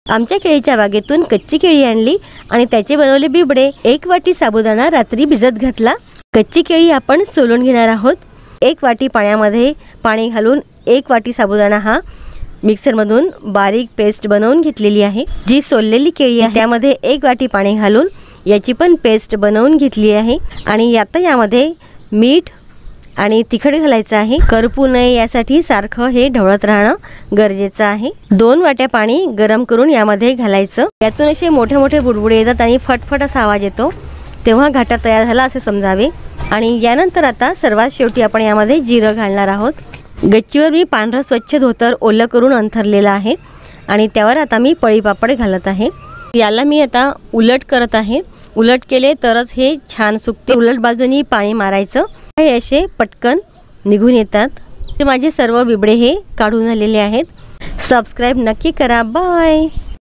आमच्या केळीच्या बागेतून कच्ची केळी आणली आणि त्याचे बनवले बिबडे। 1 वाटी साबुदाणा रात्री भिजत घातला। कच्ची केळी आपण सोलून घेणार आहोत। 1 वाटी पाण्यामध्ये पाणी घालून 1 वाटी साबुदाणा हा मिक्सरमधून बारीक पेस्ट बनवून घेतलेली आहे। जी सोललेली केळी आहे त्यामध्ये 1 वाटी पाणी घालून याची पण पेस्ट बनवून घेतली आहे। आणि आता यामध्ये मीठ आणि तिखट घालायचं आहे। करपू नये यासाठी सारखं हे ढवळत राहणं गरजेचं आहे। 2 वाट्या पाणी गरम करून यामध्ये घालायचं। यातून असे मोठे मोठे बुडबुडे येतात आणि फटफट असा आवाज येतो, तेव्हा घाटा तयार झाला असे समजावे। आणि यानंतर आता सर्वात शेवटी आपण यामध्ये जिरं घालणार आहोत। गच्चीवर मी पांढरं स्वच्छ धोतर ओलं करून अंथरलेलं आहे आणि त्यावर आता मी पळी पापड घालत आहे। याला मी आता उलट करत आहे। उलट केले तरच हे छान सुकते। उलट बाजूनी पाणी मारायचं, हे असे पटकन निघून येतात। माझे सर्व बिबडे हे काढून झालेले आहेत। सबस्क्राइब नक्की करा। बाय।